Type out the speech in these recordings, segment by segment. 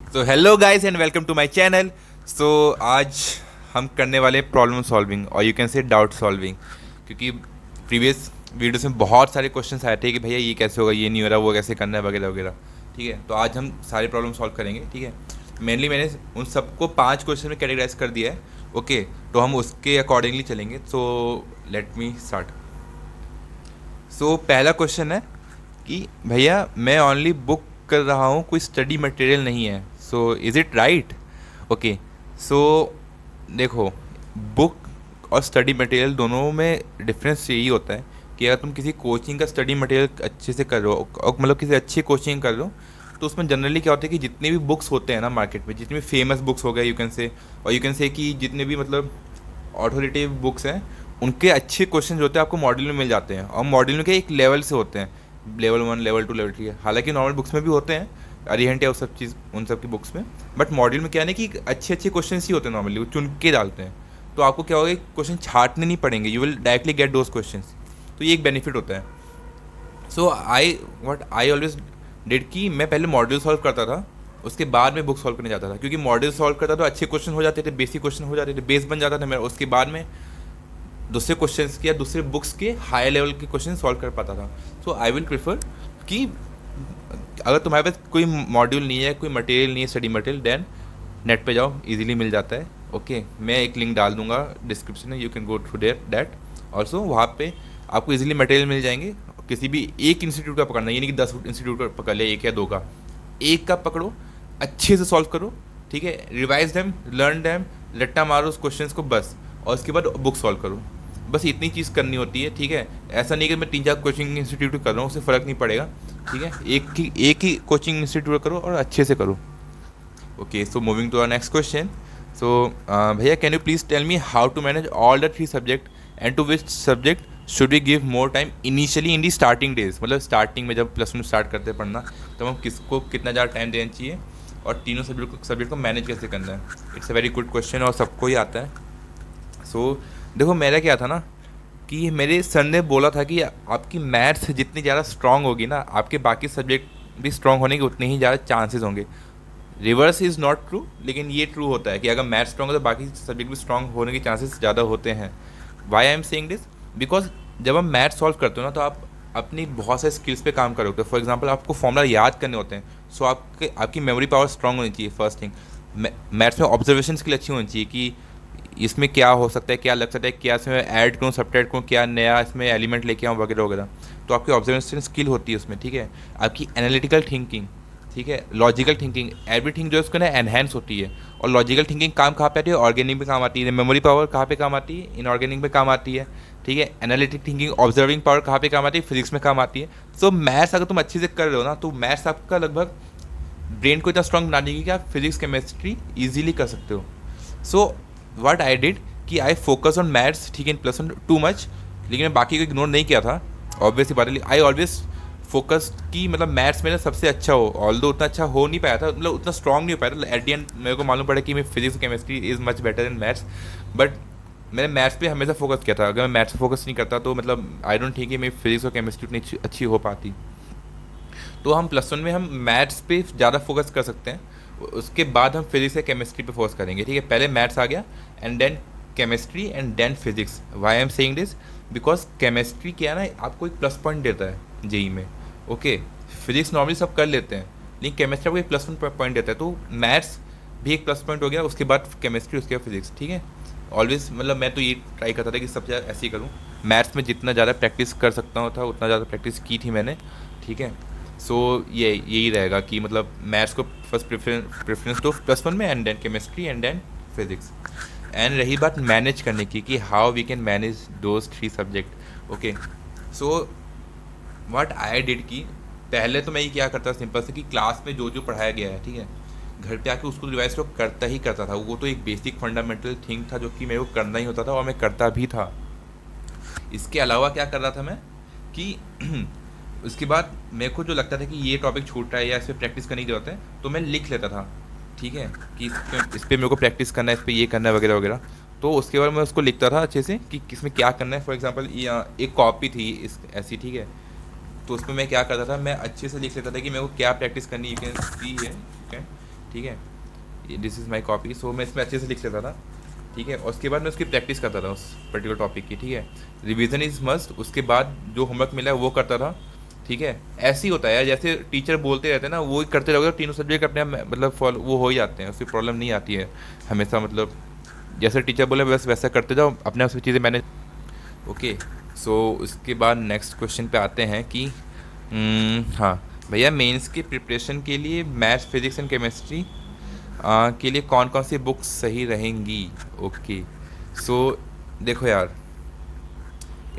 So hello guys and welcome to my channel. So आज हम करने वाले प्रॉब्लम सॉल्विंग और you can say doubt solving, क्योंकि प्रीवियस वीडियोस में बहुत सारे क्वेश्चंस आए थे कि भैया ये कैसे होगा, ये नहीं हो रहा, वो कैसे करना है वगैरह वगैरह। ठीक है, तो आज हम सारे प्रॉब्लम सॉल्व करेंगे। ठीक है, मेनली मैंने उन सबको 5 क्वेश्चन में कैटेगराइज कर दिया है। ओके, तो हम उसके अकॉर्डिंगली चलेंगे। So let me start. सो पहला क्वेश्चन है कि भैया मैं ओनली बुक कर रहा हूँ, कोई स्टडी मटेरियल नहीं है। So is it right? Okay, so देखो, बुक और स्टडी मटेरियल दोनों में डिफरेंस यही होता है कि अगर तुम किसी कोचिंग का स्टडी मटेरियल अच्छे से कर रहे हो और मतलब किसी अच्छी कोचिंग कर रहे हो, तो उसमें जनरली क्या होता है कि जितने भी बुक्स होते हैं ना मार्केट में, जितने भी फेमस बुक्स हो गए यू कैन से, और यू कैन से कि जितने भी मतलब ऑथोरिटेटिव बुक्स हैं, उनके अच्छे क्वेश्चन होते हैं आपको मॉड्यूल में मिल जाते हैं। और मॉड्यूल में क्या एक लेवल से होते हैं, लेवल 1, लेवल 2, लेवल 3। हालांकि नॉर्मल बुक्स में भी होते हैं, अरिहंट या वो सब चीज़ उन सब की बुक्स में, बट मॉड्यूल में क्या है ना कि अच्छे अच्छे क्वेश्चन ही होते हैं, नॉर्मली वो चुन के डालते हैं। तो आपको क्या होगा, क्वेश्चन छाटने नहीं पड़ेंगे, you will directly get those question. तो ये एक बेनिफिट होता है। सो आई ऑलवेज डिड कि मैं पहले मॉड्यूल सॉल्व करता था, उसके बाद में बुक सॉल्व करने जाता था, क्योंकि मॉड्यूल सॉल्व करता तो अच्छे क्वेश्चन हो जाते थे, बेसिक क्वेश्चन हो जाते थे, बेस बन जाता था मेरा। उसके बाद में दूसरे क्वेश्चंस के या दूसरे बुक्स के हाई लेवल के क्वेश्चन सॉल्व कर पाता था। सो आई विल प्रेफर कि अगर तुम्हारे पास कोई मॉड्यूल नहीं है, कोई मटेरियल नहीं है, स्टडी मटेरियल, देन नेट पे जाओ, इजीली मिल जाता है। ओके, मैं एक लिंक डाल दूंगा डिस्क्रिप्शन में, you can go through their that also. वहाँ पे आपको इजीली मटेरियल मिल जाएंगे। किसी भी एक इंस्टीट्यूट का पकड़ना, ये नहीं कि 10 इंस्टीट्यूट का पकड़ लिया, एक या दो का, एक का पकड़ो, अच्छे से सॉल्व करो। ठीक है, रिवाइज दैम, लर्न दैम, रट्टा मारो उस क्वेश्चंस को बस, और उसके बाद बुक सॉल्व करो। बस इतनी चीज़ करनी होती है। ठीक है, ऐसा नहीं कि मैं 3-4 कोचिंग इंस्टीट्यूट कर रहा हूँ, उससे फ़र्क नहीं पड़ेगा। ठीक है, एक ही कोचिंग इंस्टीट्यूट करो और अच्छे से करो। Okay, so moving to our next question. So भैया can you please tell me how to manage all the 3 subject and to which subject should we give more time initially in the starting days. मतलब starting में जब +1 start करते हैं पढ़ना, तो हम किसको कितना ज़्यादा टाइम देना चाहिए और तीनों सब्जेक्ट को मैनेज कैसे करना है। It's a very good question और सबको ही आता है। सो देखो, मेरा क्या था ना कि मेरे सर ने बोला था कि आपकी मैथ्स जितनी ज़्यादा स्ट्रांग होगी ना, आपके बाकी सब्जेक्ट भी स्ट्रांग होने के उतने ही ज़्यादा चांसेस होंगे। रिवर्स इज़ नॉट ट्रू, लेकिन ये ट्रू होता है कि अगर मैथ्स स्ट्रांग है तो बाकी सब्जेक्ट भी स्ट्रांग होने के चांसेस ज़्यादा होते हैं। Why I am saying this, because जब हम मैथ सॉल्व करते हो ना, तो आप अपनी बहुत सारे स्किल्स पे काम कर रहे होते हो। फॉर एग्जांपल, आपको फॉर्मूला याद करने होते हैं, सो आपकी मेमोरी पावर स्ट्रांग होनी चाहिए। फर्स्ट थिंग, मैथ्स में ऑब्जर्वेशन स्किल अच्छी होनी चाहिए कि इसमें क्या हो सकता है, क्या लग सकता है, क्या इसमें ऐड करूँ, सब्ट्रैक्ट करूँ, क्या नया इसमें एलिमेंट लेके आऊँ वगैरह वगैरह। तो आपकी ऑब्जर्वेशन स्किल होती है उसमें। ठीक है, आपकी एनालिटिकल थिंकिंग, ठीक है, लॉजिकल थिंकिंग, एवरीथिंग जो है उसको ना एनहेंस होती है। और लॉजिकल थिंकिंग काम कहाँ पे आती है? ऑर्गेनिक में काम आती है। मेमोरी पावर कहाँ पे काम आती है? इनऑर्गेनिक में काम आती है। ठीक है, एनालिटिक थिंकिंग, ऑब्जर्विंग पावर कहाँ पे काम आती है? फिजिक्स में काम आती है। सो मैथ्स अगर तुम अच्छे से कर रहे हो ना, तो मैथ्स आपका लगभग ब्रेन को इतना स्ट्रांग बना देगी कि आप फिजिक्स केमिस्ट्री ईजिली कर सकते हो। सो व्हाट आई डिड कि आई फोकस ऑन मैथ्स, ठीक है, इन +1 टू मच, लेकिन मैं बाकी को इग्नोर नहीं किया था। ऑब्वियसली बात है, आई ऑलवेज फोकस कि मतलब मैथ्स मेरा सबसे अच्छा हो। ऑल्दो उतना अच्छा हो नहीं पाया था, मतलब उतना स्ट्रांग नहीं हो पाया था। एट दी एंड मेरे को मालूम पड़ा कि मैं physics chemistry is much better than maths, but मैंने मैथ्स पे हमेशा फोकस किया था। अगर मैं मैथ्स पे फोकस नहीं करता तो मतलब आई डोंट थिंक कि मेरी फिजिक्स और केमिस्ट्री उतनी अच्छी हो पाती। तो हम +1 में हम मैथ्स पे ज़्यादा फोकस कर सकते हैं, उसके बाद हम फिजिक्स या केमिस्ट्री पे फोकस करेंगे। ठीक है, पहले मैथ्स आ गया and then chemistry and then physics. Why I am saying this, because chemistry क्या है ना, आपको एक प्लस पॉइंट देता है जेई में। ओके, फिजिक्स नॉर्मली सब कर लेते हैं, लेकिन केमिस्ट्री आपको एक +1 पॉइंट देता है। तो मैथ्स भी एक प्लस पॉइंट हो गया, उसके बाद केमिस्ट्री, उसके बाद फिजिक्स। ठीक है, ऑलवेज मतलब मैं तो ये ट्राई करता था कि सबसे ज़्यादा ऐसे ही करूँ। मैथ्स में जितना ज़्यादा प्रैक्टिस कर सकता हूँ था उतना ज़्यादा प्रैक्टिस की थी मैंने। ठीक है, सो ये यही रहेगा कि मतलब मैथ्स को फर्स्ट प्रेफरेंस तो +1 में, and then chemistry and then physics. And रही बात मैनेज करने की कि how we can manage those 3 subject. Okay, so what I did कि पहले तो मैं ये क्या करता, सिंपल से कि क्लास में जो जो पढ़ाया गया है, ठीक है, घर पे आके उसको रिवाइज तो करता ही करता था। वो तो एक बेसिक फंडामेंटल थिंग था जो कि मेरे को करना ही होता था और मैं करता भी था। इसके अलावा क्या कर रहा था मैं कि उसके बाद मेरे को जो लगता था कि ये टॉपिक छूट रहा है या इस पर प्रैक्टिस करने की ज़रूरत है, तो मैं लिख लेता था। ठीक है, कि इस पे मेरे को प्रैक्टिस करना है, इस पे ये करना है वगैरह वगैरह। तो उसके बाद मैं उसको लिखता था अच्छे से कि किसमें क्या करना है। फॉर एग्जांपल एक कॉपी थी इस ऐसी, ठीक है, तो उसमें मैं क्या करता था, मैं अच्छे से लिख लेता था कि मेरे को क्या प्रैक्टिस करनी है। यू कैन सी है, ठीक है, ठीक है, दिस इज़ माई कॉपी। सो मैं इसमें अच्छे से लिख लेता था, ठीक है, और उसके बाद मैं उसकी प्रैक्टिस करता था उस पर्टिकुलर टॉपिक की, ठीक है। रिवीजन इज़ मस्ट, उसके बाद जो होमवर्क मिला है वो करता था, ठीक है। ऐसे ही होता है यार, जैसे टीचर बोलते रहते हैं ना, वो ही करते रहोगे तो तीनों सब्जेक्ट अपने आप मतलब फॉलो वो हो ही जाते हैं, उसकी प्रॉब्लम नहीं आती है हमेशा, मतलब जैसे टीचर बोले बस वैसा करते जाओ, अपने आप से चीज़ें मैनेज। ओके, सो उसके बाद नेक्स्ट क्वेश्चन पे आते हैं कि हाँ भैया, मेंस की प्रिपरेशन के लिए मैथ्स, फिजिक्स एंड केमिस्ट्री के लिए कौन कौन सी बुक्स सही रहेंगी। ओके, सो देखो यार,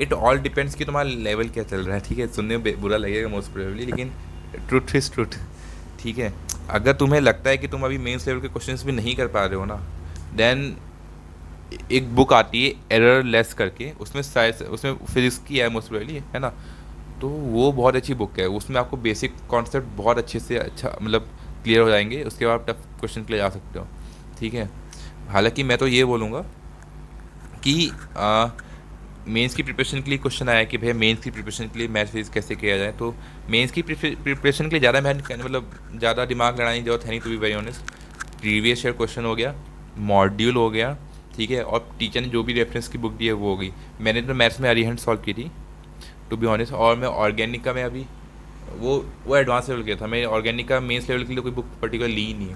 इट ऑल डिपेंड्स कि तुम्हारा लेवल क्या चल रहा है, ठीक है। सुनने में बुरा लगेगा मोस्ट प्रोबेबली, लेकिन ट्रुथ इज ट्रुथ, ठीक है। अगर तुम्हें लगता है कि तुम अभी मेंस लेवल के क्वेश्चंस भी नहीं कर पा रहे हो ना, देन एक बुक आती है एरर लेस करके, उसमें साइंस, उसमें फिजिक्स की है मोस्ट प्रोबेबली, है ना। तो वो बहुत अच्छी बुक है, उसमें आपको बेसिक कॉन्सेप्ट बहुत अच्छे से अच्छा मतलब क्लियर हो जाएंगे, उसके बाद आप टफ क्वेश्चन के लिए जा सकते हो, ठीक है। हालांकि मैं तो ये बोलूँगा कि मेंस की प्रिपरेशन के लिए क्वेश्चन आया कि भैया मेंस की प्रिपरेशन के लिए मैथ फिजिक्स कैसे किया जाए, तो मेंस की प्रिपरेशन के लिए ज़्यादा मेहनत मतलब ज़्यादा दिमाग लगाने की जरूरत है नहीं, to be very honest. Previous year question हो गया, मॉड्यूल हो गया, ठीक है, और टीचर ने जो भी रेफरेंस की बुक दी है वो हो गई। मैंने तो मैथ्स में अरिहंत सॉल्व की थी, टू बी ऑनेस्ट, और मैं ऑर्गेनिक का मैं अभी वो एडवांस लेवल का था, मैं ऑर्गेनिक का मेंस लेवल के लिए कोई बुक पर्टिकुलर ली ही नहीं है,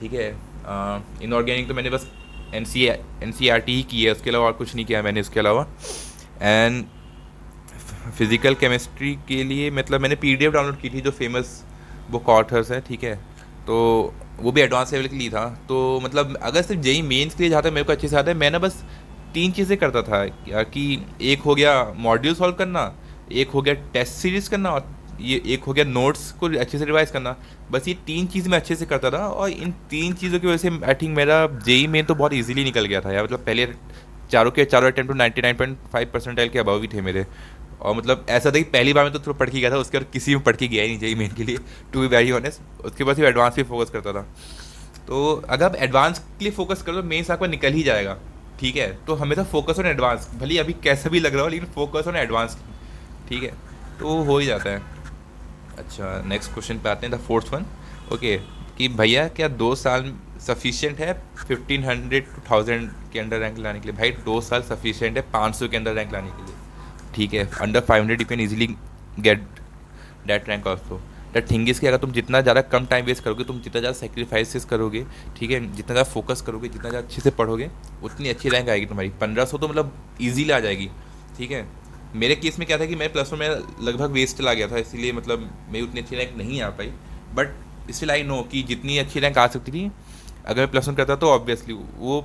ठीक है। इनऑर्गेनिक तो मैंने बस एन सी आर टी ही की है, उसके अलावा और कुछ नहीं किया मैंने उसके अलावा। एंड फिज़िकल केमिस्ट्री के लिए मतलब मैंने पीडीएफ डाउनलोड की थी जो फेमस बुक ऑथर्स है, ठीक है, तो वो भी एडवांस लेवल के लिए था। तो मतलब अगर सिर्फ जेई मेंस के लिए जाता है, मेरे को अच्छे से आता है, मैं ना बस 3 चीज़ें करता था कि एक हो गया मॉड्यूल सॉल्व करना, एक हो गया टेस्ट सीरीज करना, और ये एक हो गया नोट्स को अच्छे से रिवाइज करना। बस ये 3 चीज़ मैं अच्छे से करता था, और इन 3 चीज़ों की वजह से आई थिंक मेरा जेई मेन तो बहुत इजीली निकल गया था यार, मतलब पहले चारों के चारों अटेम्प्ट तो 99.5 परसेंटाइल के अबव ही थे मेरे। और मतलब ऐसा था कि पहली बार में तो थोड़ा पढ़ के गया था, उसके बाद किसी में पढ़ के गया ही नहीं जेई मेन के लिए, टू बी वेरी ऑनेस्ट। उसके बाद फिर एडवांस पे फोकस करता था। तो अगर आप एडवांस के लिए फोकस करो तो मेंस आपका निकल ही जाएगा, ठीक है। तो हमेशा फोकस ऑन एडवांस, भले अभी कैसा भी लग रहा हो, लेकिन फोकस ऑन एडवांस, ठीक है, तो हो ही जाता है। अच्छा, नेक्स्ट क्वेश्चन पे आते हैं, द फोर्थ वन। ओके, कि भैया क्या 2 साल सफिशिएंट है 1500 to 1000 के अंदर रैंक लाने के लिए। भाई 2 साल सफिशिएंट है 500 के अंदर रैंक लाने के लिए, ठीक है। Under 500 you can easily get that rank also. The thing is कि अगर तुम जितना ज़्यादा कम टाइम वेस्ट करोगे, तुम जितना ज़्यादा सेक्रीफाइसेस करोगे, ठीक है, जितना ज़्यादा फोकस करोगे, जितना ज़्यादा अच्छे से पढ़ोगे, उतनी अच्छी रैंक आएगी तुम्हारी। 1500 तो मतलब ईजीली आ जाएगी, ठीक है। मेरे केस में क्या था कि मैं प्लस वन में लगभग वेस्ट चला गया था, इसीलिए मतलब मेरी उतनी अच्छी रैंक नहीं आ पाई। बट स्टिल आई नो कि जितनी अच्छी रैंक आ सकती थी अगर मैं प्लस वन करता तो ऑब्वियसली वो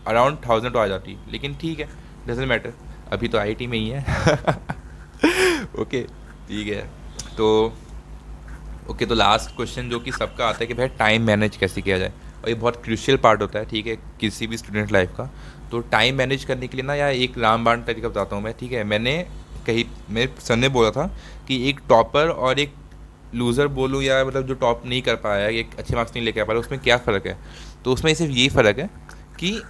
अराउंड 1000 तो आ जाती, लेकिन ठीक है, डजेंट मैटर, अभी तो आईआईटी में ही है। ओके, ठीक है। तो ओके, तो लास्ट क्वेश्चन जो कि सबका आता है कि भाई टाइम मैनेज कैसे किया जाए, और ये बहुत क्रूशियल पार्ट होता है, ठीक है, किसी भी स्टूडेंट लाइफ का। तो टाइम मैनेज करने के लिए ना यार एक रामबाण तरीका बताता हूँ मैं, ठीक है। मैंने कहीं मेरे सर ने बोला था कि एक टॉपर और एक लूज़र बोलूँ, या मतलब जो टॉप नहीं कर पाया, एक अच्छे मार्क्स नहीं लेके आ पा रहा, उसमें क्या फ़र्क है। तो उसमें सिर्फ यही फ़र्क है कि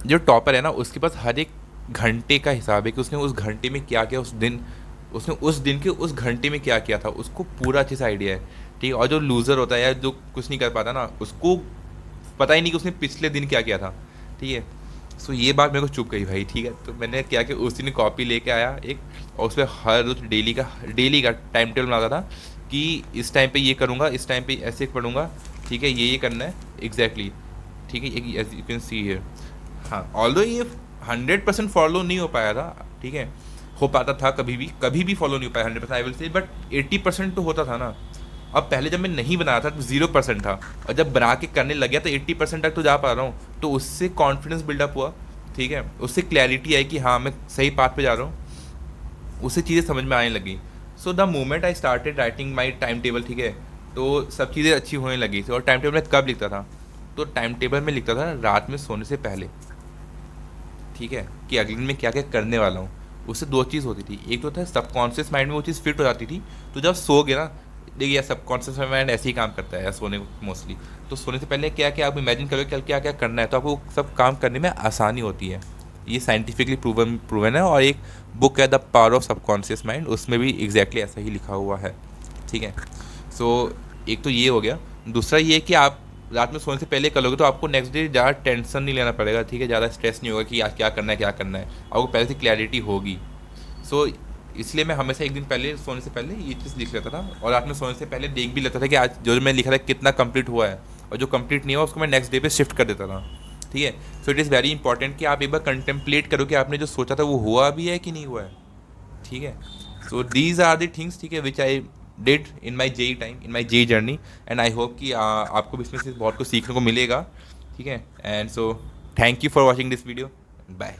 जो टॉपर है ना, उसके पास हर एक घंटे का हिसाब है कि उसने उस घंटे में क्या किया, उस दिन उसने उस दिन के उस घंटे में क्या किया था, उसको पूरा अच्छे से आइडिया है, ठीक है। और जो लूज़र होता है या जो कुछ नहीं कर पाता ना, उसको पता ही नहीं कि उसने पिछले दिन क्या किया था, ठीक है। सो ये बात मेरे को चुप गई भाई, ठीक है। तो मैंने क्या कि उस दिन कॉपी लेके आया एक, और उसमें हर रोज डेली का टाइम टेबल बनाता था कि इस टाइम पे ये करूँगा, इस टाइम पे ऐसे पढ़ूंगा, ठीक है, ये करना है एग्जैक्टली, ठीक है। यू कैन सी हियर, हाँ, ऑल्दो ये 100% फॉलो नहीं हो पाया था, ठीक है। हो पाता था कभी भी फॉलो नहीं हो पाया 100% आई विल से, बट 80% तो होता था ना। अब पहले जब मैं नहीं बनाया था तो 0% था, और जब बना के करने लग गया तो 80% तक तो जा पा रहा हूँ। तो उससे कॉन्फिडेंस बिल्डअप हुआ, ठीक है, उससे क्लैरिटी आई कि हाँ मैं सही पाथ पे जा रहा हूँ, उससे चीज़ें समझ में आने लगी। So the moment I started writing my time table, ठीक है, तो सब चीज़ें अच्छी होने लगी थी। और टाइम टेबल में कब लिखता था, तो टाइम टेबल में लिखता था रात में सोने से पहले, ठीक है, कि अगले दिन में क्या क्या करने वाला हूँ। उससे 2 चीज़ होती थी, एक तो था सबकॉन्शियस माइंड में वो चीज़ फिट हो जाती थी, तो जब सो गए ना, देखिए यार सबकॉन्शियस माइंड ऐसे ही काम करता है यार सोने को मोस्टली। तो सोने से पहले क्या क्या आप इमेजिन करोगे कल क्या क्या करना है, तो आपको सब काम करने में आसानी होती है। ये साइंटिफिकली प्रूवन है, और एक बुक है the power of subconscious mind, उसमें भी एग्जैक्टली ऐसा ही लिखा हुआ है, ठीक है। सो एक तो ये हो गया। दूसरा ये कि आप रात में सोने से पहले कर लोगे तो आपको नेक्स्ट डे ज़्यादा टेंशन नहीं लेना पड़ेगा, ठीक है, ज़्यादा स्ट्रेस नहीं होगा कि आज क्या करना है क्या करना है, आपको पहले से क्लैरिटी होगी। सो इसलिए मैं हमेशा एक दिन पहले सोने से पहले ये चीज़ लिख लेता था, और रात में सोने से पहले देख भी लेता था कि आज जो जो मैंने लिखा था कितना कंप्लीट हुआ है, और जो कंप्लीट नहीं हुआ उसको मैं नेक्स्ट डे पे शिफ्ट कर देता था, ठीक है। So it is very important कि आप एक बार कंटेम्पलेट करो कि आपने जो सोचा था वो हुआ भी है कि नहीं हुआ है, ठीक है। So these are the things, ठीक है, which I did in my JEE time, in my JEE journey, and I hope कि आपको भी इसमें से बहुत कुछ सीखने को मिलेगा, ठीक है। And so thank you for watching this video, bye.